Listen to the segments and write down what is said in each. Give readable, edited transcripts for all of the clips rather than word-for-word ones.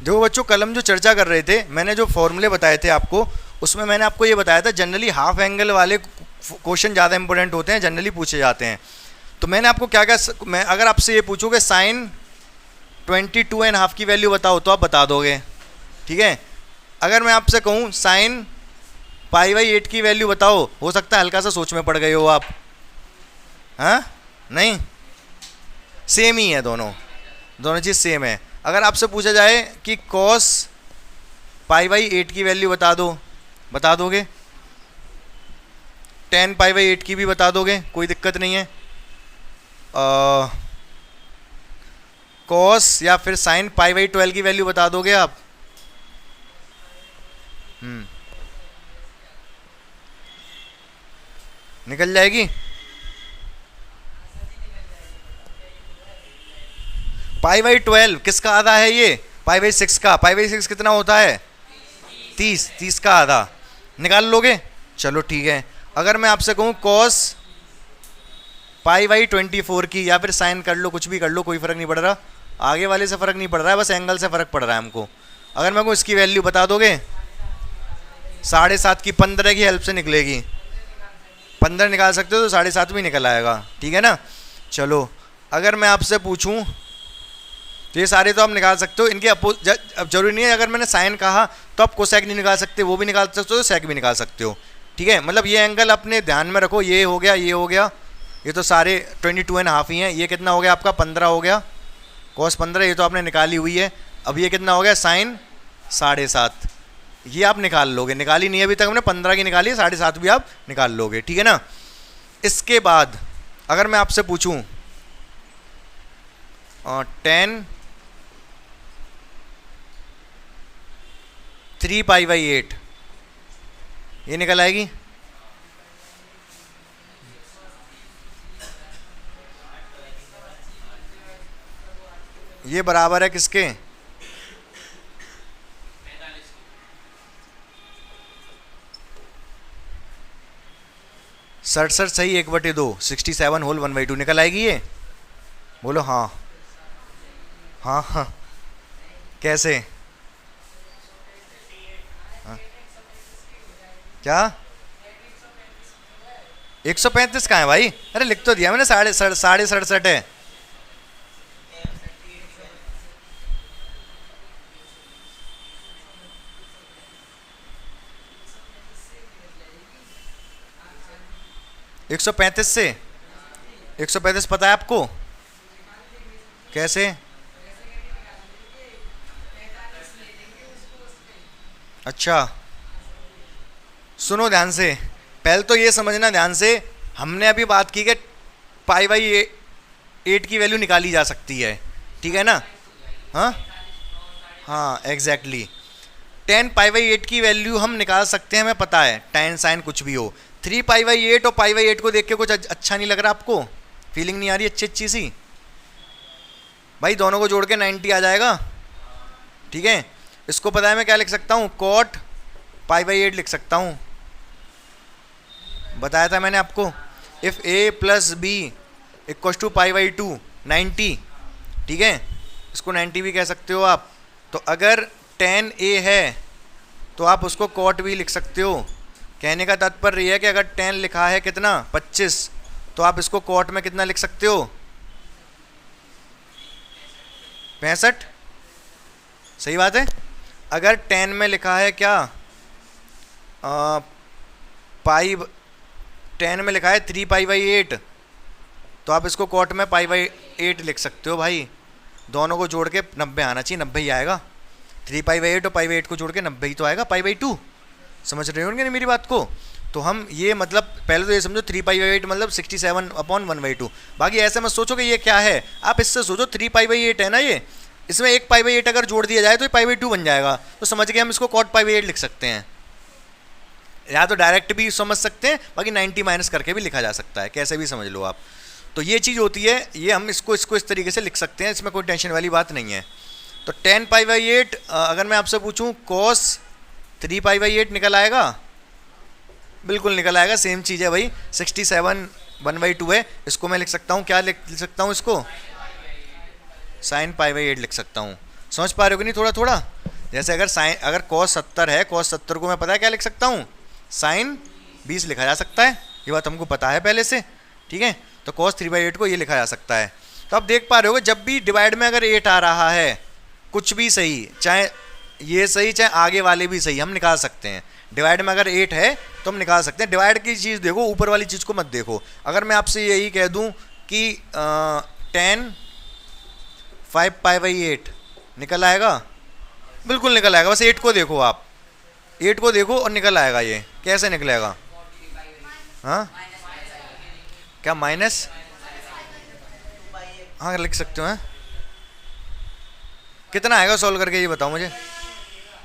देखो बच्चों, कल हम जो चर्चा कर रहे थे, मैंने जो फॉर्मूले बताए थे आपको, उसमें मैंने आपको ये बताया था जनरली हाफ एंगल वाले क्वेश्चन ज़्यादा इंपॉर्टेंट होते हैं, जनरली पूछे जाते हैं। तो मैंने आपको क्या क्या, मैं अगर आपसे ये पूछूँ साइन 22.5 की वैल्यू बताओ तो आप बता दोगे, ठीक है। अगर मैं आपसे कहूँ साइन π/8 की वैल्यू बताओ, हो सकता है हल्का सा सोच में पड़ गए हो आप, हाँ नहीं, सेम ही है, दोनों चीज़ सेम है। अगर आपसे पूछा जाए कि cos π/8 की वैल्यू बता दो, बता दोगे। tan π/8 की भी बता दोगे, कोई दिक्कत नहीं है। cos या फिर sin π/12 की वैल्यू बता दोगे आप। निकल जाएगी। π/12 किसका आधा है ये? π/6 का। π/6 कितना होता है? 30 का आधा। निकाल लोगे? चलो ठीक है। अगर मैं आपसे कहूँ cos π/24 की, या फिर साइन कर लो, कुछ भी कर लो, कोई फर्क नहीं पड़ रहा, आगे वाले से फर्क नहीं पड़ रहा है, बस एंगल से फर्क पड़ रहा है हमको। अगर मैं कहूँ इसकी वैल्यू बता दोगे? 7.5 की 15 की हेल्प से निकलेगी। 15 निकाल सकते हो तो 7.5 भी निकल आएगा, ठीक है ना। चलो अगर मैं आपसे पूछूं, तो ये सारे तो आप निकाल सकते हो, इनके अब जरूरी नहीं है अगर मैंने साइन कहा तो आप कोसेक नहीं निकाल सकते, वो भी निकाल सकते हो, सेक भी निकाल सकते हो, ठीक है। मतलब ये एंगल अपने ध्यान में रखो, ये हो गया, ये हो गया, ये तो सारे 22.5 ही हैं। ये कितना हो गया आपका? 15 हो गया। cos 15 ये तो आपने निकाली हुई है। अब ये कितना हो गया? साइन 7.5, ये आप निकाल लोगे। निकाली नहीं है अभी तक हमने, 15 की निकाली है, 7.5 भी आप निकाल लोगे, ठीक है ना। इसके बाद अगर मैं आपसे पूछूं tan 3π/8, ये निकल आएगी। ये बराबर है किसके? 67 सही 1/2, 67 होल 1/2 निकल आएगी ये। बोलो हाँ हाँ हाँ। कैसे? हाँ। क्या 135 कहाँ है भाई? अरे लिख तो दिया मैंने, 67.5 है। एक 135 से 135 पता है आपको? कैसे? अच्छा सुनो ध्यान से, पहले तो ये समझना ध्यान से, हमने अभी बात की कि π/8 की वैल्यू निकाली जा सकती है, ठीक है ना। हाँ हाँ एग्जैक्टली। tan π/8 की वैल्यू हम निकाल सकते हैं, हमें पता है, tan साइन कुछ भी हो। 3π/8 और π/8 को देख के कुछ अच्छा नहीं लग रहा आपको? फीलिंग नहीं आ रही अच्छी सी? भाई दोनों को जोड़ के 90 आ जाएगा, ठीक है। इसको पता है मैं क्या लिख सकता हूँ? cot π/8 लिख सकता हूँ, बताया था मैंने आपको। इफ़ a + b = π/2 90, ठीक है, इसको 90 भी कह सकते हो आप। तो अगर tan a है तो आप उसको cot भी लिख सकते हो। कहने का तात्पर्य यह है कि अगर tan लिखा है कितना 25, तो आप इसको cot में कितना लिख सकते हो? 65, सही बात है। अगर tan में लिखा है क्या tan में लिखा है 3π/8, तो आप इसको cot में π/8 लिख सकते हो भाई। दोनों को जोड़ के 90 आना चाहिए, 90 ही आएगा। 3π/8 और π/8 को जोड़ के 90 ही तो आएगा, π/2। समझ रहे होंगे ना मेरी बात को? तो हम ये मतलब पहले तो ये समझो 3π/8 मतलब 67/1/2। बाकी ऐसे मत सोचो कि ये क्या है, आप इससे सोचो 3π/8 है ना ये, इसमें एक π/8 अगर जोड़ दिया जाए तो ये π/2 बन जाएगा। तो समझ के हम इसको cot π/8 लिख सकते हैं, या तो डायरेक्ट भी समझ सकते हैं, बाकी 90 माइनस करके भी लिखा जा सकता है, कैसे भी समझ लो आप। तो ये चीज़ होती है, ये हम इसको इस तरीके से लिख सकते हैं, इसमें कोई टेंशन वाली बात नहीं है। तो tan π/8 अगर मैं आपसे पूछूं cos 3π/8 निकल आएगा? बिल्कुल निकल आएगा, सेम चीज़ है भाई, 67/1/2 है। इसको मैं लिख सकता हूँ, क्या लिख सकता हूँ इसको? sin π/8 लिख सकता हूँ। समझ पा रहे हो कि नहीं? थोड़ा थोड़ा जैसे अगर cos 70 है, cos 70 को मैं पता है क्या लिख सकता हूँ, sin 20 लिखा जा सकता है, ये बात हमको पता है पहले से, ठीक है। तो cos 3/8 को ये लिखा जा सकता है। तो आप देख पा रहे हो जब भी डिवाइड में अगर 8 आ रहा है, कुछ भी सही, चाहे ये सही चाहे आगे वाले भी सही, हम निकाल सकते हैं। डिवाइड में अगर 8 है तो हम निकाल सकते हैं। डिवाइड की चीज़ देखो, ऊपर वाली चीज़ को मत देखो। अगर मैं आपसे यही कह दूं कि 10 5π/8 निकल आएगा, बिल्कुल निकल आएगा। बस 8 को देखो, आप 8 को देखो और निकल आएगा। ये कैसे निकलेगा? हाँ क्या माइनस? हाँ लिख सकते हो। हैं कितना आएगा सॉल्व करके ये बताओ मुझे।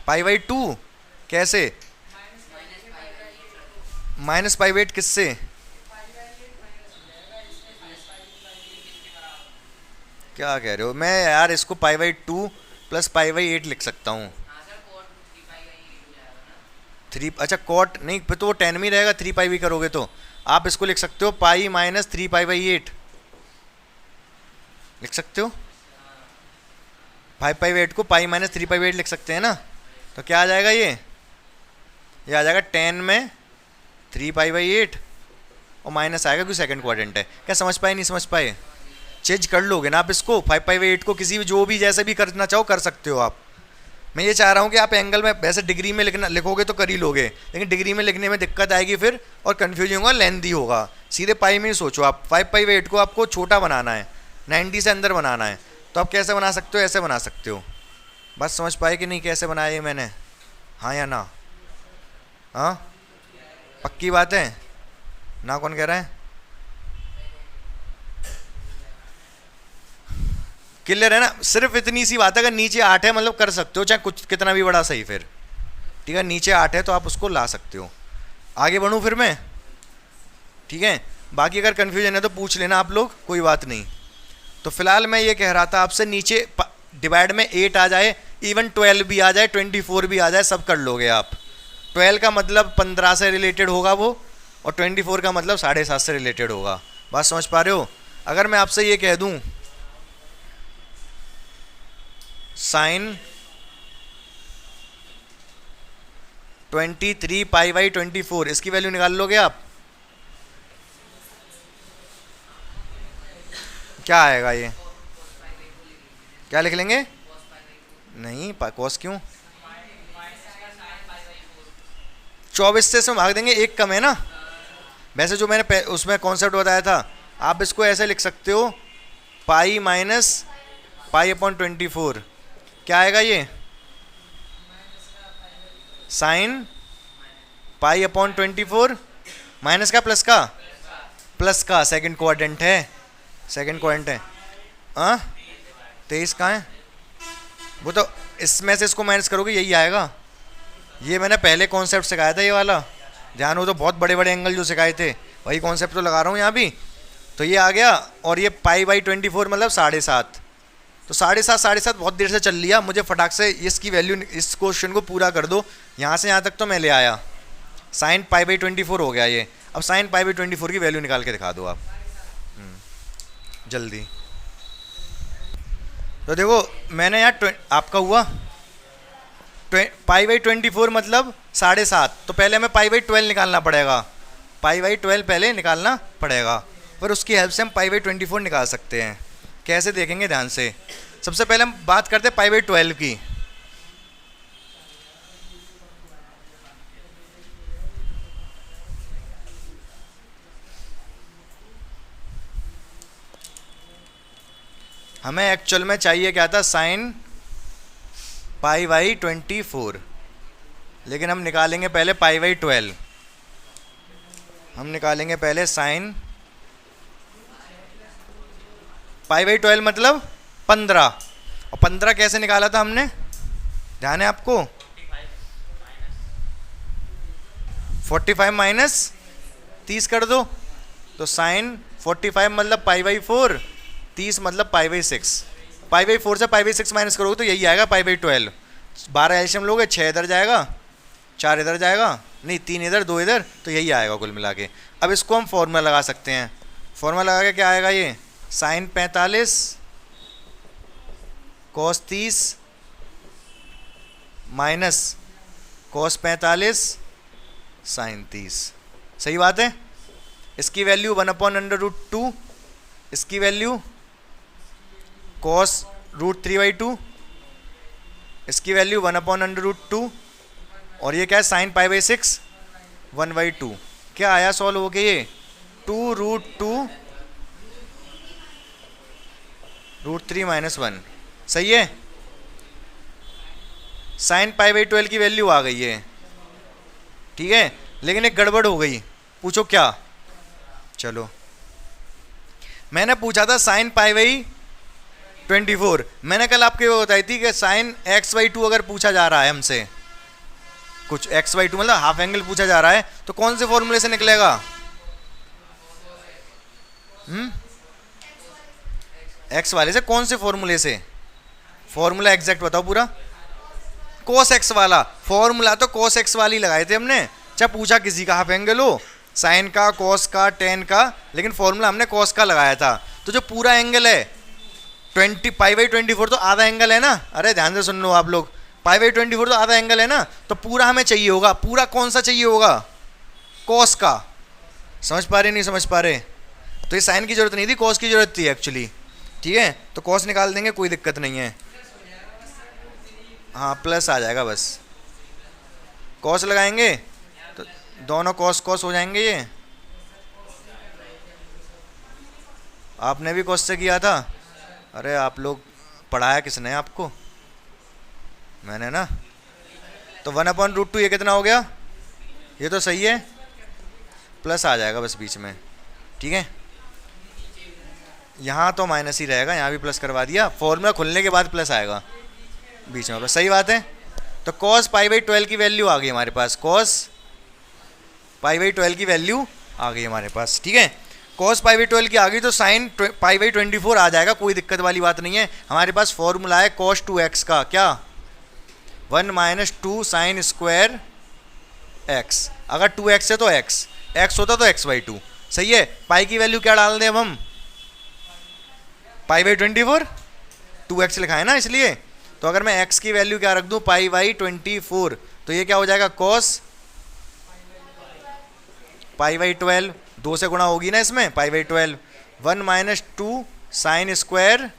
π/2 कैसे? -π/8 किससे? क्या कह रहे हो? मैं यार इसको π/2 + π/8 लिख सकता हूँ। 3, अच्छा कॉट नहीं, फिर तो वो 10 में ही रहेगा। 3π भी करोगे तो आप इसको लिख सकते हो π - 3π/8 लिख सकते हो। 5π/8 को π - 3π/8 लिख सकते हैं ना। तो क्या आ जाएगा? ये आ जाएगा 10 में 3π/8 और माइनस आएगा क्योंकि सेकंड क्वाड्रेंट है। क्या समझ पाए? नहीं समझ पाए? चेंज कर लोगे ना आप इसको। 5π/8 को किसी भी जो भी जैसे भी करना चाहो कर सकते हो आप। मैं ये चाह रहा हूँ कि आप एंगल में वैसे डिग्री में लिखोगे तो कर ही लोगे, लेकिन डिग्री में लिखने में दिक्कत आएगी फिर, और कन्फ्यूजन होगा, लेंथी होगा। सीधे पाई में ही सोचो आप। 5π/8 को आपको छोटा बनाना है, 90 से अंदर बनाना है, तो आप कैसे बना सकते हो? ऐसे बना सकते हो। बस समझ पाए कि नहीं कैसे बनाया ये मैंने? हाँ या ना? हाँ पक्की बात है ना? कौन कह रहा है? क्लियर है ना? सिर्फ इतनी सी बात है, अगर नीचे 8 है मतलब कर सकते हो, चाहे कुछ कितना भी बड़ा सही। फिर ठीक है, नीचे 8 है तो आप उसको ला सकते हो। आगे बढ़ूँ फिर मैं? ठीक है, बाकी अगर कन्फ्यूजन है तो पूछ लेना आप लोग, कोई बात नहीं। तो फिलहाल मैं ये कह रहा था आपसे, नीचे डिवाइड में 8 आ जाए, इवन 12 भी आ जाए, 24 भी आ जाए, सब कर लोगे आप। 12 का मतलब 15 से रिलेटेड होगा वो, और 24 का मतलब 7.5 से रिलेटेड होगा। बात समझ पा रहे हो? अगर मैं आपसे ये कह दूं sin 23π/24, इसकी वैल्यू निकाल लोगे आप? क्या आएगा ये? क्या लिख लेंगे? नहीं, cos क्यों? 24 से इसमें भाग देंगे, एक कम है ना। वैसे जो मैंने उसमें कॉन्सेप्ट बताया था, आप इसको ऐसे लिख सकते हो, पाई माइनस π/24। क्या आएगा ये? साइन π/24 माइनस का प्लस का? प्लस का। सेकंड क्वाड्रेंट है, सेकंड क्वाड्रेंट है। हाँ 23 कहाँ है? वो तो इसमें से इसको माइनस करोगे यही आएगा। ये मैंने पहले कॉन्सेप्ट सिखाया था, ये वाला ध्यान हो तो, बहुत बड़े बड़े एंगल जो सिखाए थे वही कॉन्सेप्ट तो लगा रहा हूँ यहाँ भी। तो ये आ गया, और ये π/24 मतलब 7.5। तो 7.5 बहुत देर से चल लिया, मुझे फटाक से इसकी वैल्यू, इस क्वेश्चन को पूरा कर दो। यहाँ से यहाँ तक तो मैं ले आया, साइन π/24 हो गया ये। अब साइन π/24 की वैल्यू निकाल के दिखा दो आप जल्दी। तो देखो मैंने यहाँ आपका हुआ π/24 मतलब 7.5, तो पहले हमें π/12 निकालना पड़ेगा। π/12 पहले निकालना पड़ेगा, पर उसकी हेल्प से हम π/24 निकाल सकते हैं। कैसे देखेंगे ध्यान से। सबसे पहले हम बात करते हैं π/12 की। हमें एक्चुअल में चाहिए क्या था? साइन π/24, लेकिन हम निकालेंगे पहले π/12। हम निकालेंगे पहले साइन π/12 मतलब 15। और 15 कैसे निकाला था हमने? ध्यान है आपको? 45 माइनस 30 कर दो, तो साइन 45 मतलब π/4, 30 मतलब π/6। π/4 से π/6 माइनस करोगे तो यही आएगा π/12। 12 एल्शियम लोगे, 6 इधर जाएगा, 4 इधर जाएगा, नहीं 3 इधर, 2 इधर, तो यही आएगा कुल मिला के। अब इसको हम फॉर्मूला लगा सकते हैं। फॉर्मूला लगा के क्या आएगा? ये sine 45 cos 30 minus cos 45 sine 30। सही बात है। इसकी वैल्यू 1/√2, इसकी वैल्यू कॉस √3/2, इसकी वैल्यू 1/√2, और ये क्या है साइन π/6 1/2। क्या आया सॉल्व हो के ये 2√2 √3 - 1। सही है। साइन π/12 की वैल्यू आ गई है, ठीक है, लेकिन एक गड़बड़ हो गई। पूछो क्या। चलो, मैंने पूछा था साइन π/24। मैंने कल आपको ये बताई थी कि साइन x/2 अगर पूछा जा रहा है हमसे, कुछ x/2 मतलब हाफ एंगल पूछा जा रहा है, तो कौन से फॉर्मूले से निकलेगा? x वाले से। कौन से फॉर्मूले से? फॉर्मूला एग्जैक्ट बताओ पूरा। cos x वाला फॉर्मूला तो cos x वाली लगाए थे हमने, चाहे पूछा किसी का हाफ एंगल हो, साइन का, cos का, tan का, लेकिन फॉर्मूला हमने cos का लगाया था। तो जो पूरा एंगल है 20 π/24 तो आधा एंगल है ना। अरे ध्यान से सुन लो आप लोग, π/24 तो आधा एंगल है ना, तो पूरा हमें चाहिए होगा। पूरा कौन सा चाहिए होगा? cos का। समझ पा रहे नहीं समझ पा रहे? तो ये साइन की जरूरत नहीं थी, cos की जरूरत थी एक्चुअली, ठीक है। तो cos निकाल देंगे, कोई दिक्कत नहीं है। हाँ प्लस आ जाएगा बस, cos लगाएंगे तो दोनों cos cos हो जाएंगे। ये आपने भी cos से किया था। अरे आप लोग पढ़ाया किसने आपको? मैंने ना। तो 1/√2 ये कितना हो गया? ये तो सही है, प्लस आ जाएगा बस बीच में, ठीक है। यहाँ तो माइनस ही रहेगा, यहाँ भी प्लस करवा दिया। फॉर्मूला खुलने के बाद प्लस आएगा बीच में, बस। सही बात है। तो cos π/12 की वैल्यू आ गई हमारे पास, cos π/12 की वैल्यू आ गई हमारे पास, ठीक है। cos π/12 की आ गई तो साइन π/24 आ जाएगा, कोई दिक्कत वाली बात नहीं है। हमारे पास फॉर्मूला है cos 2x का, क्या? 1 - 2 साइन स्क्वायर x। अगर 2x है तो x होता तो x/2। सही है। पाई की वैल्यू क्या डाल दें अब हम? π/24, 2x लिखा है ना इसलिए। तो अगर मैं x की वैल्यू क्या रख दूं? π/24, तो ये क्या हो जाएगा? cos π/12, 2 से गुणा होगी ना इसमें, π/12। 1 - 2 साइन स्क्वायर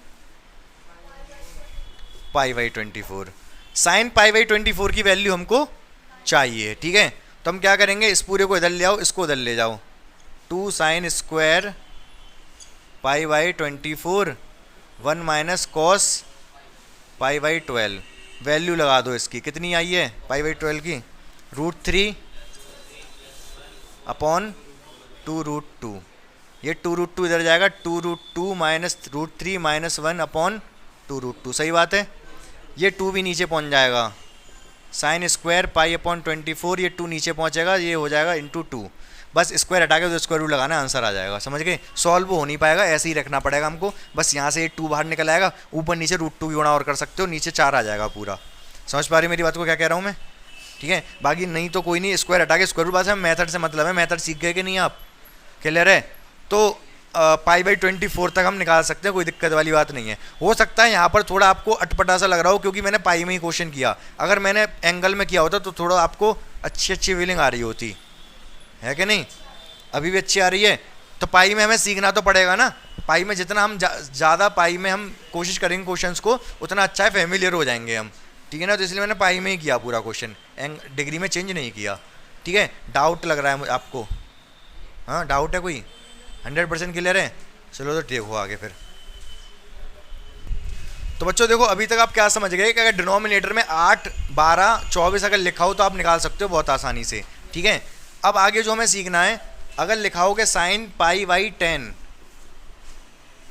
π/24। साइन π/24 की वैल्यू हमको चाहिए, ठीक है। तो हम क्या करेंगे, इस पूरे को इधर ले आओ, इसको उधर ले जाओ। 2 साइन स्क्वायर π/24, 1 - cos π/12। वैल्यू लगा दो इसकी, कितनी आई है π/12 की? √3 अपॉन 2√2। ये 2√2 इधर जाएगा, 2√2 माइनस √3 - 1 अपॉन 2√2। सही बात है। ये 2 भी नीचे पहुंच जाएगा, साइन स्क्वायर π/24, ये 2 नीचे पहुंचेगा, ये हो जाएगा इंटू 2। बस स्क्वायर हटा के तो स्क्वायर रूट लगाना, आंसर आ जाएगा। समझ गए? सॉल्व हो नहीं पाएगा, ऐसे ही रखना पड़ेगा हमको। बस यहाँ से ये 2 बाहर निकल आएगा, ऊपर नीचे √2 की गुणा और कर सकते हो, नीचे 4 आ जाएगा पूरा। समझ पा रही मेरी बात को, क्या कह रहा हूँ मैं? ठीक है। बाकी नहीं तो कोई नहीं, स्क्वायर हटा के स्क्वायर रूट। बस हम मेथड से मतलब है, मेथड सीख गए कि नहीं आप? क्लियर है? तो π/24 तक हम निकाल सकते हैं, कोई दिक्कत वाली बात नहीं है। हो सकता है यहाँ पर थोड़ा आपको अटपटा सा लग रहा हो, क्योंकि मैंने पाई में ही क्वेश्चन किया। अगर मैंने एंगल में किया होता तो थोड़ा आपको अच्छी फीलिंग आ रही होती है कि नहीं? अभी भी अच्छी आ रही है। तो पाई में हमें सीखना तो पड़ेगा ना। पाई में जितना हम ज़्यादा पाई में हम कोशिश करेंगे क्वेश्चंस को, उतना अच्छा है, फेमिलियर हो जाएंगे हम, ठीक है ना। तो इसलिए मैंने पाई में ही किया पूरा क्वेश्चन, डिग्री में चेंज नहीं किया, ठीक है। डाउट लग रहा है आपको? हाँ डाउट है कोई? 100% क्लियर है? चलो तो देखो आगे फिर। तो बच्चों देखो, अभी तक आप क्या समझ गए कि अगर डिनोमिनेटर में 8, 12, 24 अगर लिखा हो तो आप निकाल सकते हो बहुत आसानी से, ठीक है। अब आगे जो हमें सीखना है, अगर लिखा हो कि साइन π/10,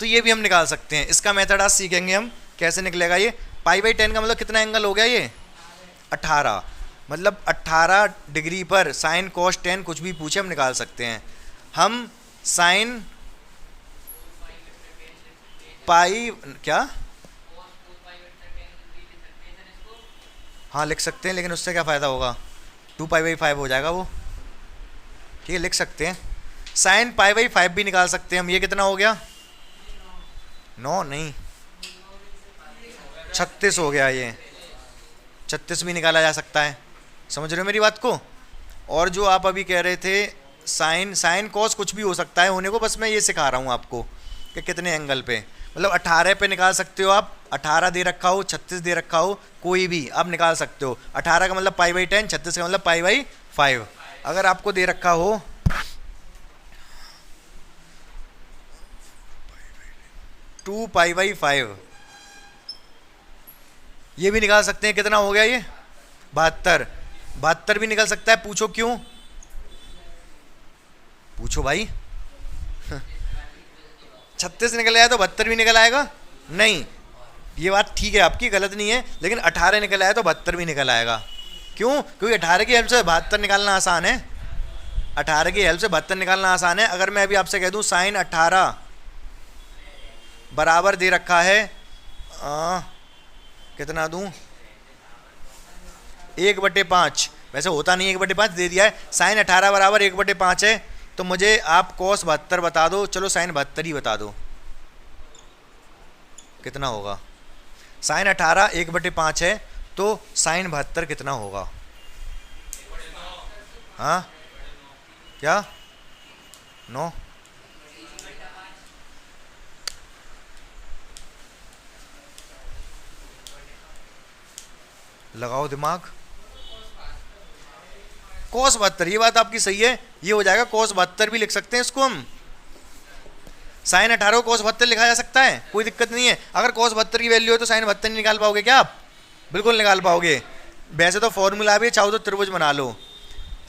तो ये भी हम निकाल सकते हैं। इसका मेथड आज सीखेंगे हम, कैसे निकलेगा ये। π/10 का मतलब कितना एंगल हो गया ये? 18। मतलब 18 डिग्री पर साइन कॉस 10 कुछ भी पूछे हम निकाल सकते हैं। हम साइन पाई क्या, हाँ लिख सकते हैं, लेकिन उससे क्या फ़ायदा होगा? 2π/5 हो जाएगा वो, ठीक है, लिख सकते हैं। साइन π/5 भी निकाल सकते हैं हम। ये कितना हो गया? 9 नहीं, 36 हो गया ये, 36 भी निकाला जा सकता है। समझ रहे हो मेरी बात को? और जो आप अभी कह रहे थे साइन, साइन कॉस कुछ भी हो सकता है होने को, बस मैं ये सिखा रहा हूँ आपको कि कितने एंगल पे, मतलब 18 पे निकाल सकते हो आप। 18 दे रखा हो, 36 दे रखा हो, कोई भी आप निकाल सकते हो। 18 का मतलब π/10, 36 का मतलब π/5। अगर आपको दे रखा हो 2π/5, ये भी निकाल सकते हैं। कितना हो गया ये? 72। 72 भी निकल सकता है। पूछो क्यों? पूछो भाई। 36 निकल आया तो 72 भी निकल आएगा? नहीं, ये बात ठीक है आपकी, गलत नहीं है, लेकिन 18 निकल आया तो 72 भी निकल आएगा। क्यों? क्योंकि 18 की हेल्प से 72 निकालना आसान है। 18 की हेल्प से 72 निकालना आसान है। अगर मैं अभी आपसे कह दूं साइन 18 बराबर दे रखा है कितना दूं, 1/5। वैसे होता नहीं 1/5, दे दिया है। साइन 18 बराबर 1/5 है, तो मुझे आप कॉस 72 बता दो। चलो साइन 72 ही बता दो, कितना होगा? साइन 18 1/5 है, तो साइन 72 कितना होगा? हाँ क्या? 9? लगाओ दिमाग। cos 72, ये बात आपकी सही है, ये हो जाएगा। cos 72 भी लिख सकते हैं इसको हम। साइन 18 को cos 72 लिखा जा सकता है, कोई दिक्कत नहीं है। अगर cos 72 की वैल्यू है तो साइन 72 नहीं निकाल पाओगे क्या आप? बिल्कुल निकाल पाओगे। वैसे तो फॉर्मूला भी चाहो तो त्रिभुज बना लो।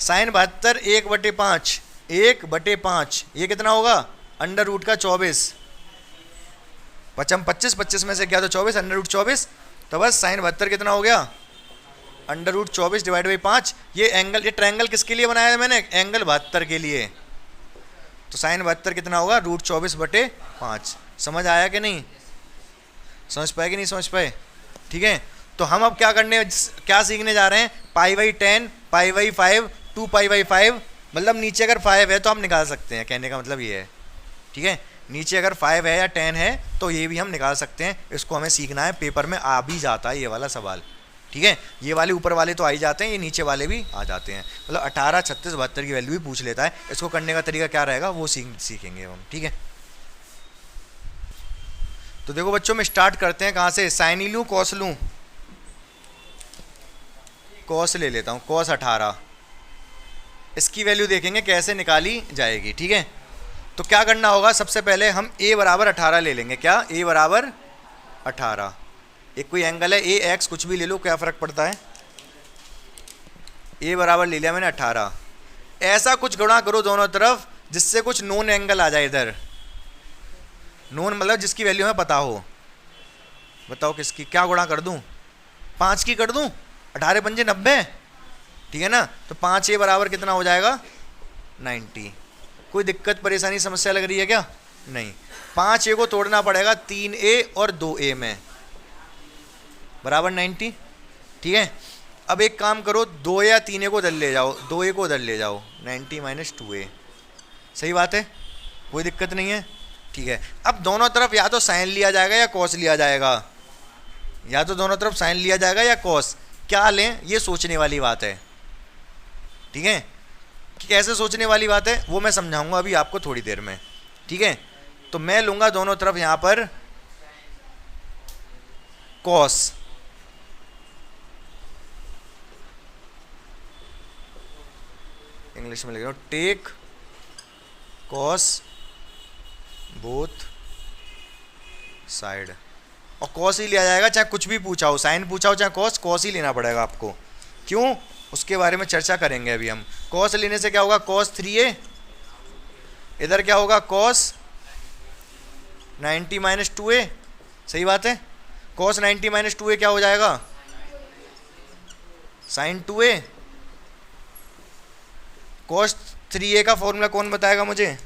साइन 72 1/5, 1/5 ये कितना होगा? √ का 24। 25, 25 में से क्या तो 24, √24। तो बस साइन 72 कितना हो गया? √24 / 5। ये एंगल, ये ट्रायंगल किसके लिए बनाया है मैंने? एंगल 72 के लिए। तो साइन 72 कितना होगा? √24/5। समझ आया कि नहीं? समझ पाए कि नहीं समझ पाए? ठीक है, तो हम अब क्या सीखने जा रहे हैं? π/10, π/5, 2π/5। मतलब नीचे अगर 5 है तो हम निकाल सकते हैं, कहने का मतलब ये है। ठीक है, नीचे अगर 5 है या 10 है तो ये भी हम निकाल सकते हैं। इसको हमें सीखना है, पेपर में आ भी जाता है ये वाला सवाल। ठीक है, ये वाले ऊपर वाले तो आ ही जाते हैं, ये नीचे वाले भी आ जाते हैं। मतलब 18, 36, 72 की वैल्यू भी पूछ लेता है। इसको करने का तरीका क्या रहेगा वो सीखेंगे हम। ठीक है, तो देखो बच्चों में स्टार्ट करते हैं कहाँ से? साइन ही लूँ, कॉस लूँ? कॉस ले लेता हूँ। कॉस 18, इसकी वैल्यू देखेंगे कैसे निकाली जाएगी। ठीक है, तो क्या करना होगा? सबसे पहले हम a बराबर 18 ले लेंगे। क्या? a बराबर 18। एक कोई एंगल है AX, कुछ भी ले लो, क्या फ़र्क पड़ता है। a बराबर ले लिया मैंने 18। ऐसा कुछ गुणा करो दोनों तरफ जिससे कुछ नोन एंगल आ जाए इधर। नोन मतलब जिसकी वैल्यू हमें पता हो। बताओ किसकी? क्या गुणा कर दूं? 5 की कर दूं? 18 पंजे 90। ठीक है ना, तो 5a बराबर कितना हो जाएगा? 90। कोई दिक्कत परेशानी समस्या लग रही है क्या? नहीं। 5a को तोड़ना पड़ेगा 3a और 2a में, बराबर 90। ठीक है, अब एक काम करो, 2 या 3a को उधर ले जाओ, 2a को उधर ले जाओ, 90 - 2a। सही बात है, कोई दिक्कत नहीं है। ठीक है, अब दोनों तरफ या तो साइन लिया जाएगा या कॉस लिया जाएगा। या तो दोनों तरफ साइन लिया जाएगा या कॉस। क्या लें, ये सोचने वाली बात है। ठीक है, कैसे सोचने वाली बात है वो मैं समझाऊंगा अभी आपको थोड़ी देर में। ठीक है, तो मैं लूंगा दोनों तरफ यहां पर कॉस। इंग्लिश में लिख रहा हूं, टेक कॉस बोथ साइड। और कॉस ही लिया जाएगा, चाहे कुछ भी पूछा हो, साइन पूछा हो चाहे कॉस, कॉस ही लेना पड़ेगा आपको। क्यों? उसके बारे में चर्चा करेंगे अभी हम। कॉस लेने से क्या होगा? cos 3a। इधर क्या होगा? cos 90 - 2a। सही बात है, cos 90 - 2a क्या हो जाएगा? sin 2a। cos 3a का फॉर्मूला कौन बताएगा मुझे?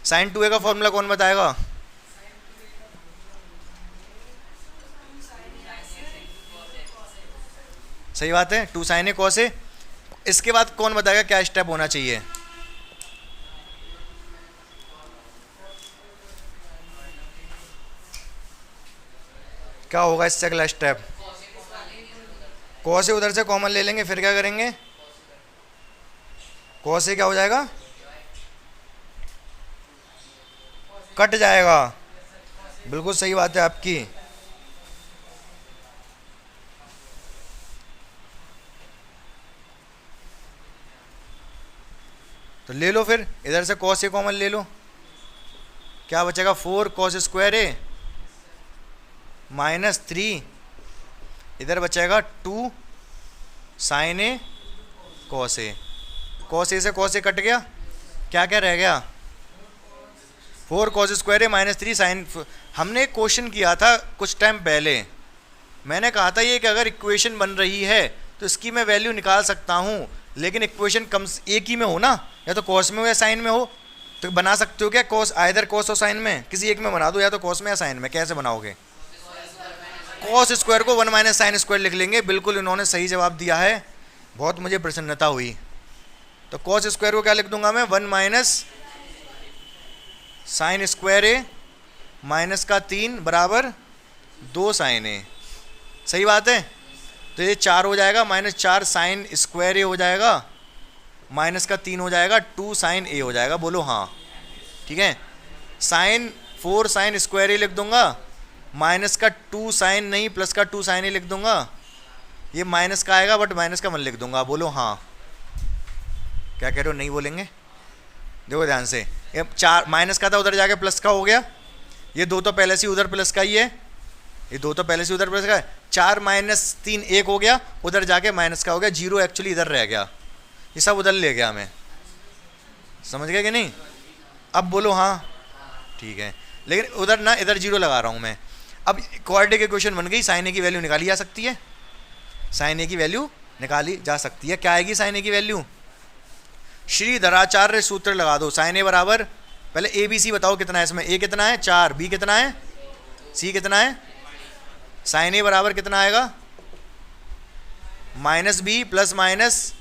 sin 2a का फॉर्मूला कौन बताएगा? सही बात है, 2 sin a cos a। इसके बाद कौन बताएगा क्या स्टेप होना चाहिए? क्या होगा इससे अगला स्टेप? कॉस से उधर से कॉमन ले लेंगे, फिर क्या करेंगे? कॉस से क्या हो जाएगा? कट जाएगा। बिल्कुल सही बात है आपकी। तो ले लो फिर, इधर से कॉस से कॉमन ले लो, क्या बचेगा? 4 कॉस स्क्वायर ए माइनस 3, इधर बचेगा 2 sign A cos A. Cos A से कॉस ए कट गया, क्या क्या रह गया? 4 कॉस स्क्वायर ए माइनस 3 साइन। हमने एक क्वेश्चन किया था कुछ टाइम पहले, मैंने कहा था ये कि अगर इक्वेशन बन रही है तो इसकी मैं वैल्यू निकाल सकता हूँ, लेकिन इक्वेशन कम एक ही में हो ना, या तो कॉस में हो या साइन में हो। तो बना सकते हो क्या? कॉस आइदर कॉस और साइन में किसी एक में बना दो, या तो कॉस में या साइन में। कैसे बनाओगे? कॉस स्क्वायर को 1 माइनस साइन स्क्वायर लिख लेंगे। बिल्कुल इन्होंने सही जवाब दिया है, बहुत मुझे प्रसन्नता हुई। तो कॉस स्क्वायर को क्या लिख दूंगा मैं? 1 माइनस साइन स्क्वायर ए माइनस का 3 बराबर 2 साइन ए। सही बात है। तो ये 4 हो जाएगा, माइनस 4 साइन स्क्वायर ए हो जाएगा, माइनस का 3 हो जाएगा, 2 साइन ए हो जाएगा। बोलो हाँ। ठीक है, साइन 4 साइन स्क्वायर ए लिख दूंगा, माइनस का 2 साइन नहीं प्लस का 2 साइन ए लिख दूंगा। ये माइनस का आएगा बट माइनस का 1 लिख दूंगा। बोलो हाँ। क्या कह रहे हो? नहीं बोलेंगे? देखो ध्यान से, ये 4 माइनस का था, उधर जाके प्लस का हो गया। ये 2 तो पहले से उधर प्लस का ही है, ये 2 तो पहले से उधर प्लस का है। 4 माइनस 3 1 हो गया, उधर जाके माइनस का हो गया। 0 एक्चुअली इधर रह गया, ये सब उधर ले गया। मैं समझ गया कि नहीं? अब बोलो हाँ। ठीक है, लेकिन उधर ना, इधर 0 लगा रहा हूँ मैं। अब क्वाड्रेटिक इक्वेशन बन गई, साइन ए की वैल्यू निकाली जा सकती है। साइन ए की वैल्यू निकाली जा सकती है। क्या आएगी साइन ए की वैल्यू? श्रीधराचार्य सूत्र लगा दो। साइन ए बराबर, पहले ए बी सी बताओ कितना है इसमें। ए कितना है? 4। बी कितना है? सी कितना है? साइन ए बराबर कितना आएगा? Minus b plus minus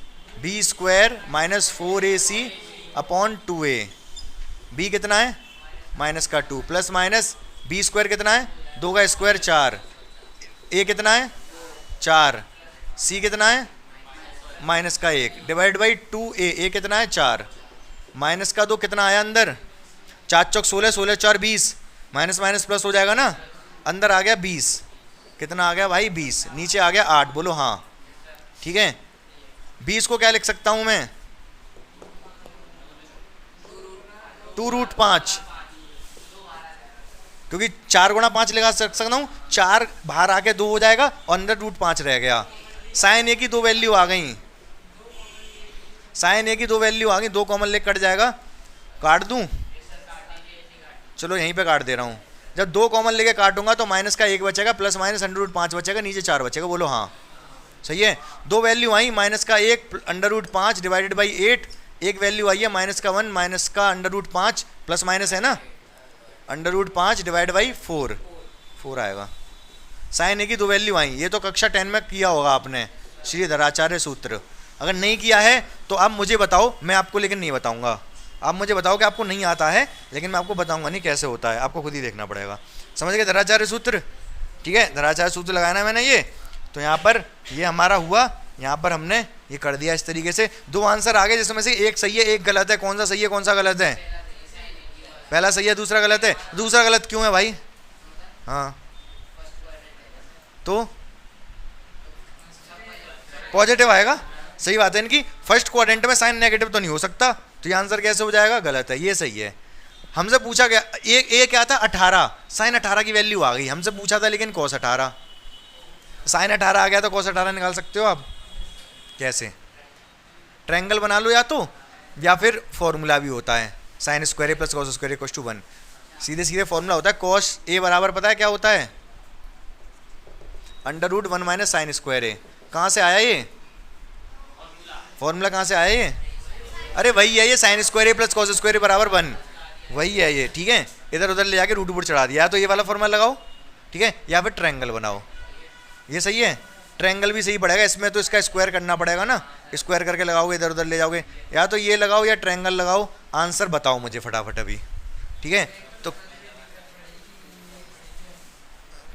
b square minus 4ac upon 2a। B कितना है? माइनस का 2 प्लस माइनस बी स्क्वायर कितना है? 2 का स्क्वायर 4। ए कितना है? 4। सी कितना है? माइनस का 1 डिवाइड बाई 2a। ए कितना है? 4। माइनस का 2 कितना आया अंदर? 4 चौक 16, 16 4 20, माइनस माइनस प्लस हो जाएगा ना। अंदर आ गया 20। कितना आ गया भाई? 20। नीचे आ गया 8। बोलो हाँ। ठीक है, 20 को क्या लिख सकता हूं मैं? 2√5, क्योंकि 4 गुणा 5 लगा सकता हूं। 4 बाहर आके 2 हो जाएगा और अंदर √5 रह गया। साइन ए की 2 वैल्यू आ गई, साइन ए की 2 वैल्यू आ गई। 2 कॉमन लेके कट जाएगा, काट दूं? चलो यहीं पे काट दे रहा हूं। जब 2 कॉमन लेके काटूंगा तो माइनस का 1 बचेगा, प्लस माइनस √5 बचेगा, नीचे 4 बचेगा। बोलो हाँ। सही है। 2 वैल्यू आई, माइनस का 1 √5 डिवाइडेड बाई 8। एक वैल्यू आई है माइनस का 1, माइनस का √5 प्लस माइनस है ना, √5 डिवाइड बाई 4, 4 आएगा। साइन ए की 2 वैल्यू आई। ये तो कक्षा 10 में किया होगा आपने, श्रीधराचार्य सूत्र। अगर नहीं किया है तो आप मुझे बताओ, मैं आपको लेकिन नहीं बताऊंगा। आप मुझे बताओ कि आपको नहीं आता है, लेकिन मैं आपको बताऊंगा नहीं कैसे होता है, आपको खुद ही देखना पड़ेगा। समझ गए? धराचार्य सूत्र। ठीक है, धराचार्य सूत्र लगाना है मैंने ये। तो यहाँ पर ये हमारा हुआ, यहाँ पर हमने ये कर दिया इस तरीके से। 2 आंसर आ गए, जिसमें से एक सही है एक गलत है। कौन सा सही है कौन सा गलत है? पहला सही है दूसरा गलत है। दूसरा गलत क्यों है भाई? हाँ, तो पॉजिटिव आएगा। सही बात है इनकी। फर्स्ट क्वाड्रेंट में साइन नेगेटिव तो नहीं हो सकता, तो ये आंसर कैसे हो जाएगा? गलत है। ये सही है। हमसे पूछा गया ए क्या था? 18। साइन 18 की वैल्यू आ गई। हमसे पूछा था लेकिन cos 18। साइन 18 आ गया तो cos 18 निकाल सकते हो आप। कैसे? ट्रायंगल बना लो या तो, या फिर फॉर्मूला भी होता है, sine square a plus cos square equals to 1। सीधे सीधे फॉर्मूला होता है। cos ए बराबर पता है क्या होता है? √1 माइनस साइन स्क्वायर ए। कहाँ से आया ये फॉर्मूला? कहाँ से आया ये? अरे वही है ये, sign square a plus cos square ए बराबर 1, वही है ये। ठीक है, इधर उधर ले जाके रूट ऊपर चढ़ा दिया। तो ये वाला फॉर्मूला लगाओ, ठीक है, या फिर ट्रायंगल बनाओ। ये सही है। ट्रायंगल भी सही पड़ेगा इसमें, तो इसका स्क्वायर करना पड़ेगा ना। स्क्वायर करके लगाओगे, इधर उधर ले जाओगे। या तो ये लगाओ या ट्रायंगल लगाओ। आंसर बताओ मुझे फटाफट अभी। ठीक है, तो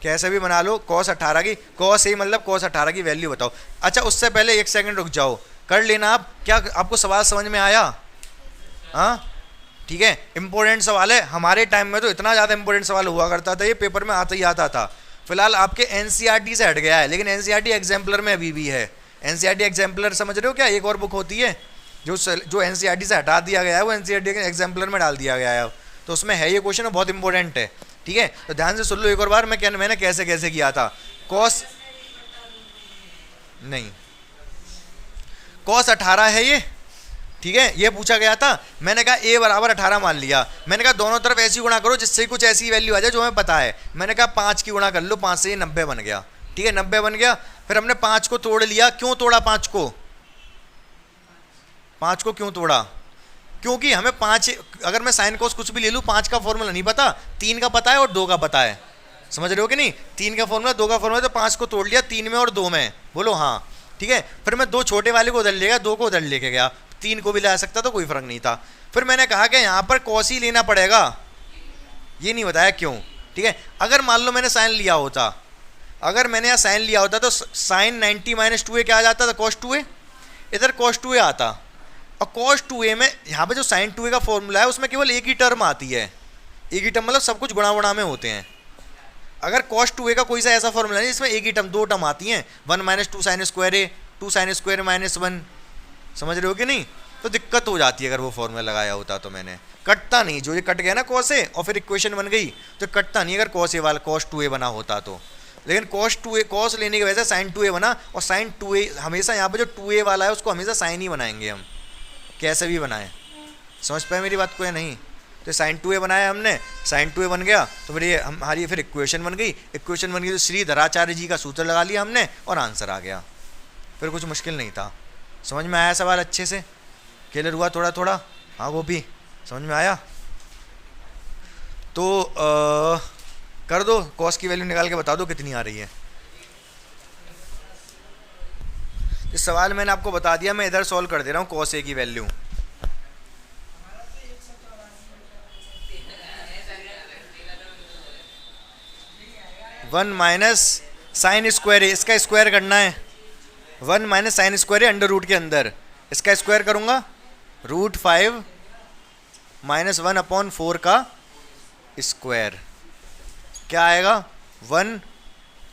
कैसे भी बना लो, cos 18 की, cos a मतलब cos 18 की वैल्यू बताओ। अच्छा उससे पहले एक सेकंड रुक जाओ, कर लेना आप, क्या आपको सवाल समझ में आया? हाँ ठीक है, इंपॉर्टेंट सवाल है। हमारे टाइम में तो इतना ज़्यादा इंपॉर्टेंट सवाल हुआ करता था, ये पेपर में आता ही आता था। फिलहाल आपके एनसीईआरटी से हट गया है, लेकिन एनसीईआरटी एग्जाम्पलर में अभी भी है। एनसीईआरटी एग्जाम्पलर समझ रहे हो क्या? एक और बुक होती है जो एनसीईआरटी से हटा दिया गया है, वो एनसीईआरटी के एग्जाम्पलर में डाल दिया गया है। तो उसमें है ये क्वेश्चन, बहुत इंपॉर्टेंट है। ठीक है, तो ध्यान से सुन लो एक और बार, मैंने कैसे कैसे किया था। cos नहीं, cos 18 है ये, ठीक है, ये पूछा गया था। मैंने कहा a बराबर 18 मान लिया, मैंने कहा दोनों तरफ ऐसी गुणा करो जिससे कुछ ऐसी वैल्यू आ जाए जो हमें पता है। मैंने कहा 5 की गुणा कर लो, 5 से ये 90 बन गया। ठीक है, 90 बन गया। फिर हमने 5 को तोड़ लिया। क्यों तोड़ा 5 को? 5 को क्यों तोड़ा? क्योंकि हमें 5, अगर मैं साइन कोस कुछ भी ले लूँ, 5 का फॉर्मूला नहीं पता, 3 का पता है और 2 का पता है। समझ रहे हो कि नहीं? 3 का फॉर्मूला, 2 का फॉर्मूला, तो 5 को तोड़ लिया 3 में और 2 में। बोलो हाँ। ठीक है, फिर मैं 2 छोटे वाले को उधर ले गया, 2 को उधर लेके गया, 3 को भी ला सकता तो कोई फर्क नहीं था। फिर मैंने कहा कि यहाँ पर कॉस ही लेना पड़ेगा, ये नहीं बताया क्यों। ठीक है, अगर मान लो मैंने साइन लिया होता, अगर मैंने यहाँ साइन लिया होता तो साइन 90 माइनस 2a क्या आ जाता था? cos 2a। इधर cos 2a आता, और cos 2a में यहाँ पे जो sin 2a का फॉर्मूला है उसमें केवल एक ही टर्म आती है। एक ही टर्म मतलब सब कुछ गुणा गुणा में होते हैं। अगर cos 2a का कोई सा ऐसा फॉर्मूला नहीं जिसमें एक ही टर्म, 2 टर्म आती हैं, 1 minus 2 sine square a, 2 sine square minus 1। समझ रहे हो कि नहीं? तो दिक्कत हो जाती है अगर वो फॉर्मूला लगाया होता तो। मैंने कटता नहीं, जो ये कट गया ना cos a और फिर इक्वेशन बन गई, तो कटता नहीं अगर cos a वाला cos 2a बना होता तो। लेकिन cos 2a, cos लेने की वजह से sin 2a बना, और sin 2a हमेशा यहाँ पे जो 2a वाला है उसको हमेशा sin ही बनाएंगे हम, कैसे भी बनाएं। समझ पाए मेरी बात को या नहीं? तो sin 2a बनाया हमने, sin 2a बन गया, तो फिर ये हमारी फिर इक्वेशन बन गई। इक्वेशन बन गई तो श्रीधराचार्य जी का सूत्र लगा लिया हमने और आंसर आ गया। फिर कुछ मुश्किल नहीं था। समझ में आया सवाल अच्छे से? क्लियर हुआ थोड़ा थोड़ा? हाँ गोपी, समझ में आया? तो कर दो, कॉस की वैल्यू निकाल के बता दो कितनी आ रही है। इस सवाल मैंने आपको बता दिया, मैं इधर सॉल्व कर दे रहा हूँ कॉस ए की value. One minus sine square है, इसका स्क्वायर करना है। 1 माइनस साइन स्क्वायर है अंडर रूट के अंदर, इसका स्क्वायर करूंगा √5 माइनस 1/4 का स्क्वायर। क्या आएगा? 1,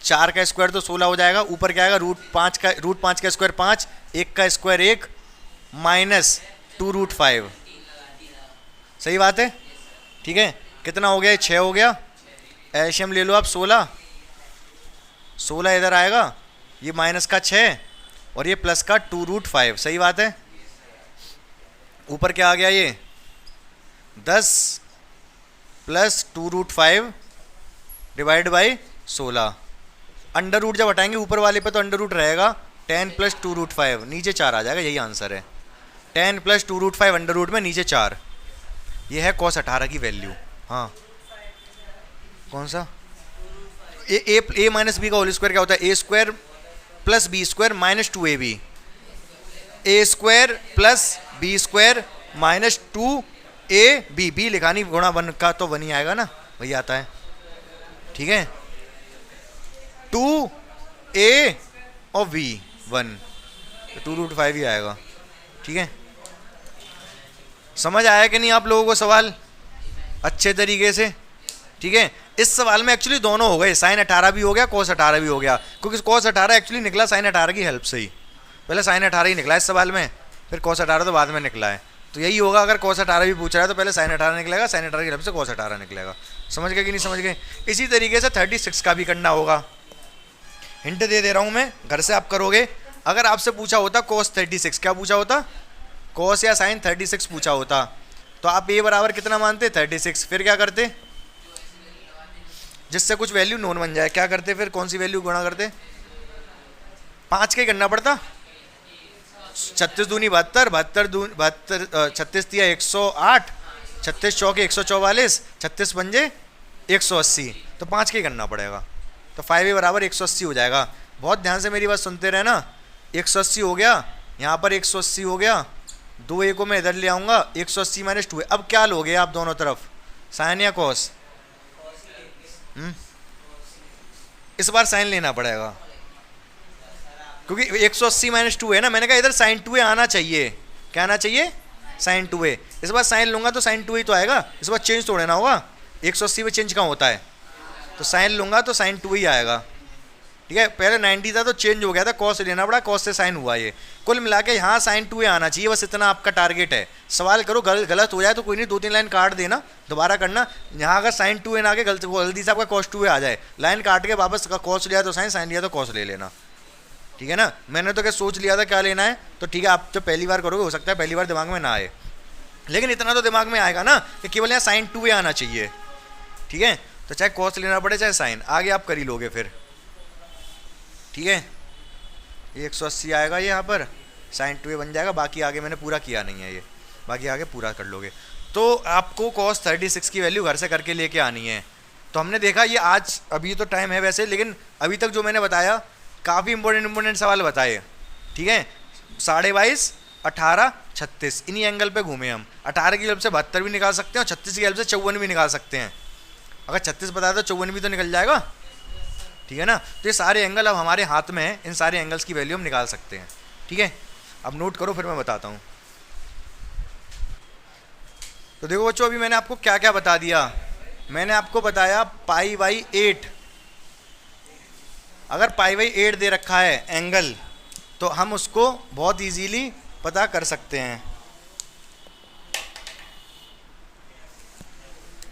4 का स्क्वायर तो 16 हो जाएगा, ऊपर क्या आएगा? √5 का स्क्वायर 5, 1 का स्क्वायर 1 माइनस 2√5। सही बात है? ठीक है, कितना हो गया? 6 हो गया। एलसीएम ले लो आप, 16 इधर आएगा, ये माइनस का 6 और ये प्लस का 2√5। सही बात है? ऊपर क्या आ गया? ये 10 plus 2√5 divide by 16। Under root जब हटाएंगे ऊपर वाले पे तो अंडर रूट रहेगा, 10 प्लस 2√5, नीचे 4 आ जाएगा। यही आंसर है, 10 प्लस 2√5 अंडर रूट में नीचे 4। ये है cos 18 की वैल्यू। हाँ कौन सा? ए माइनस बी का होल स्क्वायर क्या होता है? A square plus B square minus 2ab। A square plus B square minus 2ab। B लिखा नहीं, गुणा 1 का तो 1 ही आएगा ना, वही आता है। ठीक है, 2a और v 1, तो 2√5 ही आएगा। ठीक है, समझ आया कि नहीं आप लोगों को सवाल अच्छे तरीके से? ठीक है, इस सवाल में एक्चुअली दोनों हो गए, साइन 18 भी हो गया, cos 18 भी हो गया, क्योंकि cos 18 एक्चुअली निकला साइन 18 की हेल्प से ही। पहले साइन 18 ही निकला इस सवाल में, फिर cos 18 तो बाद में निकला है। तो यही होगा, अगर cos 18 भी पूछ रहा है तो पहले साइन 18 निकलेगा, साइन 18 की हेल्प से cos 18 निकलेगा। समझ गए कि नहीं समझ गए? इसी तरीके से 36 का भी करना होगा। हिंट दे दे रहा हूँ मैं, घर से आप करोगे। अगर आपसे पूछा होता cos 36, क्या पूछा होता? cos या साइन 36 पूछा होता, तो आप a बराबर कितना मानते? 36। फिर क्या करते? जिससे कुछ वैल्यू नोन बन जाए, क्या करते? फिर कौन सी वैल्यू गुणा करते? 5 का ही करना पड़ता। 36 दूनी 72, 36 दिया 108, 36 चौके 144, 36 पंजे 180, तो 5 का ही करना पड़ेगा। तो 5a बराबर 180 हो जाएगा। बहुत ध्यान से मेरी बात सुनते रहना। 180 हो गया, यहाँ पर 180 हो गया, 2a को मैं इधर ले आऊँगा, 180 माइनस 2a। अब क्या लोगे आप दोनों तरफ, साइन या कॉस? इस बार साइन लेना पड़ेगा, क्योंकि 180 माइनस 2 है ना, मैंने कहा इधर साइन 2a आना चाहिए। क्या आना चाहिए? Sign 2a। इस बार साइन लूंगा तो साइन 2 ही तो आएगा, इस बार चेंज थोड़े ना होगा। 180 में चेंज कहाँ होता है? तो साइन लूंगा तो साइन 2 ही आएगा। ठीक है, पहले 90 था तो चेंज हो गया था, कॉस लेना पड़ा, कॉस से साइन हुआ। ये कुल मिला के यहाँ साइन 2a आना चाहिए, बस इतना आपका टारगेट है। सवाल करो, गलत हो जाए तो कोई नहीं, 2-3 लाइन काट देना, दोबारा करना। यहाँ अगर साइन 2a ना आके गलती से आपका कॉस 2a आ जाए, लाइन काट के वापस कॉस लिया तो साइन लिया तो कॉस ले लेना। ठीक है ना, मैंने तो क्या सोच लिया था क्या लेना है, तो ठीक है आप जब पहली बार करोगे हो सकता है पहली बार दिमाग में ना आए, लेकिन इतना तो दिमाग में आएगा ना कि केवल यहाँ साइन 2a आना चाहिए। ठीक है, तो चाहे कॉस लेना पड़े चाहे साइन, आगे आप कर ही लोगे फिर। ठीक है, ये 180 आएगा, ये यहाँ पर साइन 2a बन जाएगा। बाकी आगे मैंने पूरा किया नहीं है, ये बाकी आगे पूरा कर लोगे। तो आपको cos 36 की वैल्यू घर से करके लेके आनी है। तो हमने देखा ये आज अभी तो टाइम है वैसे, लेकिन अभी तक जो मैंने बताया काफ़ी इंपॉर्टेंट सवाल बताए। ठीक है, 22.5, 18, 36 इन्हीं एंगल पे घूमे हम। 18 की हेल्प से 72 भी निकाल सकते हैं और 36 की हेल्प से 54 भी निकाल सकते हैं। अगर 36 बताया तो 54 भी तो निकल जाएगा। ठीक है ना, तो ये सारे एंगल अब हमारे हाथ में है, इन सारे एंगल्स की वैल्यू हम निकाल सकते हैं। ठीक है, अब नोट करो फिर मैं बताता हूँ। तो देखो बच्चों, अभी मैंने आपको क्या क्या बता दिया। मैंने आपको बताया π/8, अगर π/8 दे रखा है एंगल तो हम उसको बहुत इजीली पता कर सकते हैं।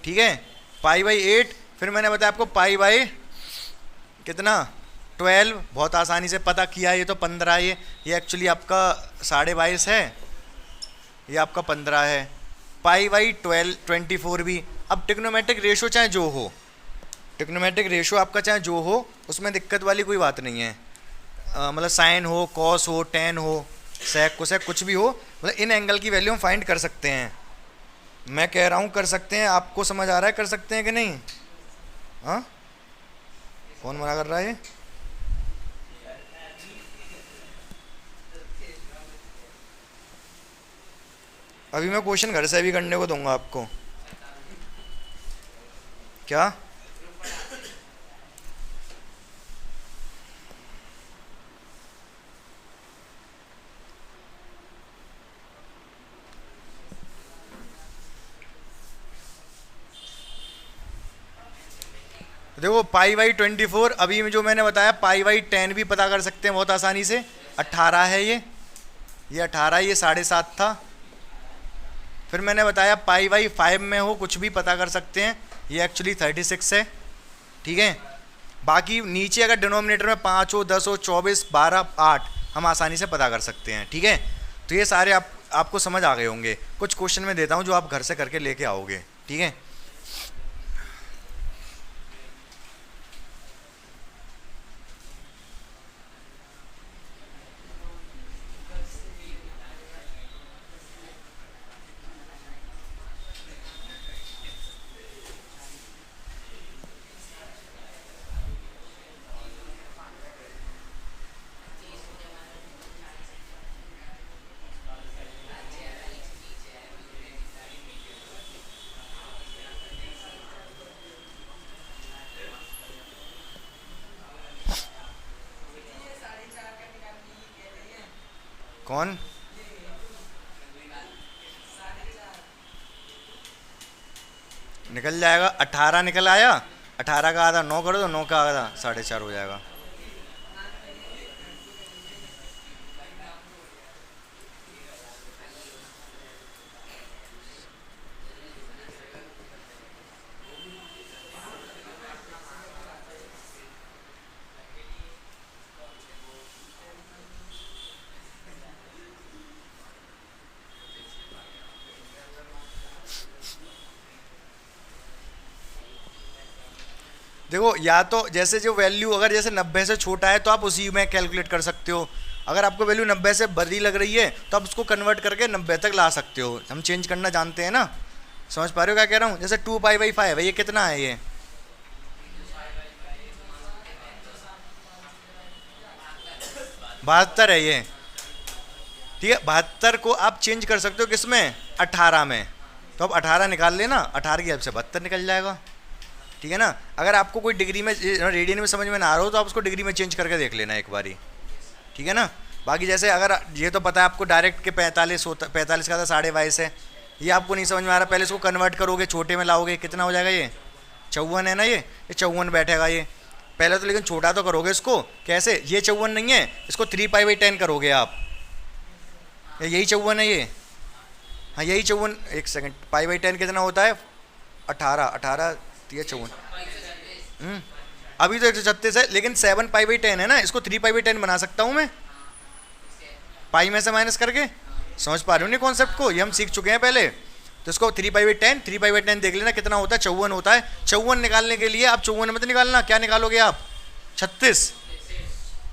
ठीक है, π/8, फिर मैंने बताया आपको कितना 12, बहुत आसानी से पता किया। ये तो 15 है, ये एक्चुअली आपका 22.5 है, ये आपका 15 है। π/12 24 भी। अब टिग्नोमेट्रिक रेशो चाहे जो हो, टिग्नोमेट्रिक रेशो आपका चाहे जो हो, उसमें दिक्कत वाली कोई बात नहीं है। मतलब साइन हो, कॉस हो, टेन हो, सेक कोसेक कुछ भी हो, मतलब इन एंगल की वैल्यू हम फाइंड कर सकते हैं। मैं कह रहा हूँ कर सकते हैं, आपको समझ आ रहा है कर सकते हैं कि नहीं? हाँ, कौन मना कर रहा है? अभी मैं क्वेश्चन घर से भी करने को दूंगा आपको। क्या? देखो π/24, अभी में जो मैंने बताया π/10 भी पता कर सकते हैं बहुत आसानी से। 18 है ये 18, ये 7.5 था। फिर मैंने बताया π/5 में हो कुछ भी पता कर सकते हैं, ये एक्चुअली 36 है। ठीक है, बाकी नीचे अगर डिनोमिनेटर में 5 हो, 10 हो, 24, 12, 8 हम आसानी से पता कर सकते हैं। ठीक है, तो ये सारे आपको समझ आ गए होंगे। कुछ क्वेश्चन में देता हूँ जो आप घर से करके लेके आओगे। ठीक है, कौन? निकल जाएगा, 18 निकल आया। 18 का आधा 9 करो तो 9 का आधा 4.5 हो जाएगा। देखो, या तो जैसे जो वैल्यू अगर जैसे 90 से छोटा है तो आप उसी में कैलकुलेट कर सकते हो। अगर आपको वैल्यू 90 से बड़ी लग रही है तो आप उसको कन्वर्ट करके 90 तक ला सकते हो। हम चेंज करना जानते हैं ना, समझ पा रहे हो क्या कह रहा हूँ? जैसे 2π/5 है, ये कितना है? ये 72 है ये। ठीक है, 72 को आप चेंज कर सकते हो किस में? 18 में। तो अब 18 निकाल लेना, 18 की हेल्प से 72 निकल जाएगा। ठीक है ना। अगर आपको कोई डिग्री में रेडियन में समझ में ना आ रहा हो तो आप उसको डिग्री में चेंज करके देख लेना एक बारी, ठीक है ना। बाकी जैसे अगर ये तो पता है आपको डायरेक्ट के 45 होता, 45 का था 22.5 है, ये आपको नहीं समझ में आ रहा, पहले इसको कन्वर्ट करोगे, छोटे में लाओगे, कितना हो जाएगा ये 54 है ना, ये 54 बैठेगा ये पहले तो, लेकिन छोटा तो करोगे इसको कैसे, ये 54 नहीं है, इसको 3π/10 करोगे आप, यही 54 है ये, हाँ यही 54, एक सेकंड, π/10 कितना होता है 18 या 54, अभी तो 136 है, लेकिन 7π/10 है ना, इसको 3π/10 बना सकता हूँ मैं, पाई में से माइनस करके। समझ पा रहे हो नहीं कॉन्सेप्ट को, ये हम सीख चुके हैं पहले। तो इसको 3π/10 देख लेना कितना होता है, 54 होता है। 54 निकालने के लिए आप 54 में तो निकालना, क्या निकालोगे आप 36,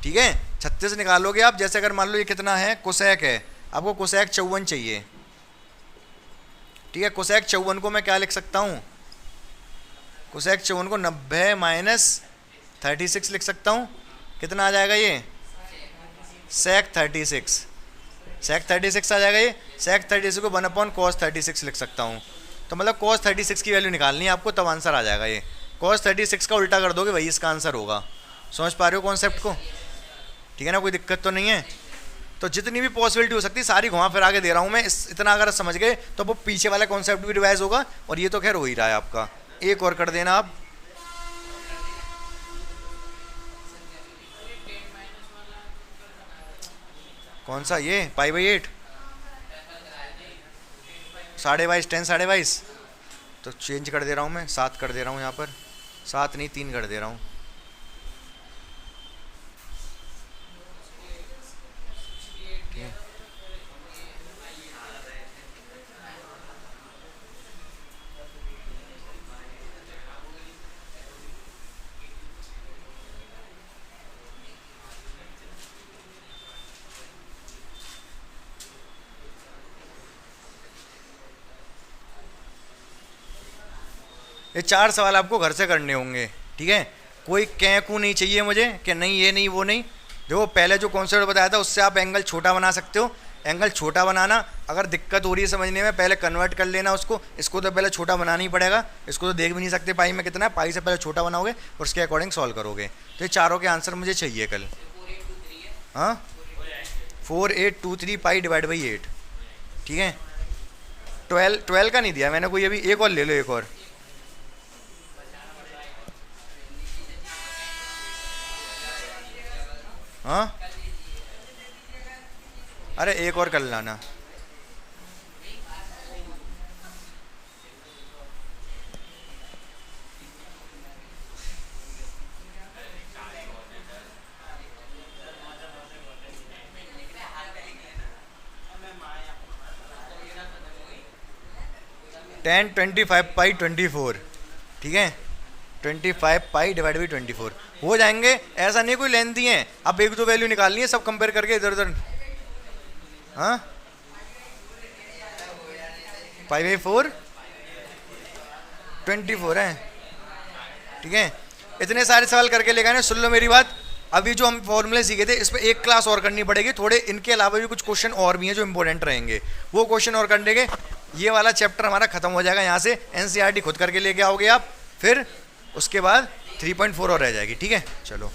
ठीक है 36 निकालोगे आप। जैसे अगर मान लो ये कितना है, कोसेक है, आपको कोसेक 54 चाहिए, ठीक है। कोसेक 54 को मैं क्या लिख सकता हूँ, कोसेक 54 को 90 - 36 लिख सकता हूँ। कितना आ जाएगा ये सेक 36, सेक 36 आ जाएगा ये। सेक 36 को 1/cos 36 लिख सकता हूँ। तो मतलब cos 36 की वैल्यू निकालनी है आपको, तब आंसर आ जाएगा ये। cos 36 का उल्टा कर दोगे वही इसका आंसर होगा। समझ पा रहे हो कॉन्सेप्ट को, ठीक है ना, कोई दिक्कत तो नहीं है। तो जितनी भी पॉसिबिलिटी हो सकती है सारी घुमा फिरा के दे रहा हूँ मैं, इतना अगर समझ गए तो वो पीछे वाला कॉन्सेप्ट भी रिवाइज होगा, और ये तो खैर हो ही रहा है आपका। एक और कर देना आप, कौन सा ये π/8, 22.5 10 22, तो चेंज कर दे रहा हूँ मैं, 7 कर दे रहा हूँ यहाँ पर, 7 नहीं 3 कर दे रहा हूँ। ये 4 सवाल आपको घर से करने होंगे, ठीक है। कोई कैकू नहीं चाहिए मुझे कि नहीं ये नहीं वो नहीं। देखो पहले जो कॉन्सेप्ट बताया था उससे आप एंगल छोटा बना सकते हो। एंगल छोटा बनाना अगर दिक्कत हो रही है समझने में, पहले कन्वर्ट कर लेना उसको। इसको तो पहले छोटा बनाना ही पड़ेगा, इसको तो देख भी नहीं सकते पाई में कितना है, पाई से पहले छोटा बनाओगे और उसके अकॉर्डिंग सॉल्व करोगे। तो ये चारों के आंसर मुझे चाहिए कल। हाँ 4823π/8, ठीक है। 12 का नहीं दिया मैंने कोई अभी, एक और ले लो, एक और। हाँ अरे एक और कर लाना। टेन 25π/24, ठीक है 25π/24 हो जाएंगे। ऐसा नहीं कोई लेंथी है, अब एक दो वैल्यू निकालनी है, सब कंपेयर करके इधर उधर। हाँ π/4 24 है, ठीक है। इतने सारे सवाल करके ले गए ना। सुन लो मेरी बात, अभी जो हम फॉर्मूले सीखे थे इस पर एक क्लास और करनी पड़ेगी थोड़े। इनके अलावा भी कुछ क्वेश्चन और भी हैं जो इंपॉर्टेंट रहेंगे, वो क्वेश्चन और कर लेंगे। ये वाला चैप्टर हमारा खत्म हो जाएगा यहाँ से। एनसीईआरटी खुद करके लेके आओगे आप, फिर उसके बाद 3.4 और रह जाएगी, ठीक है। चलो।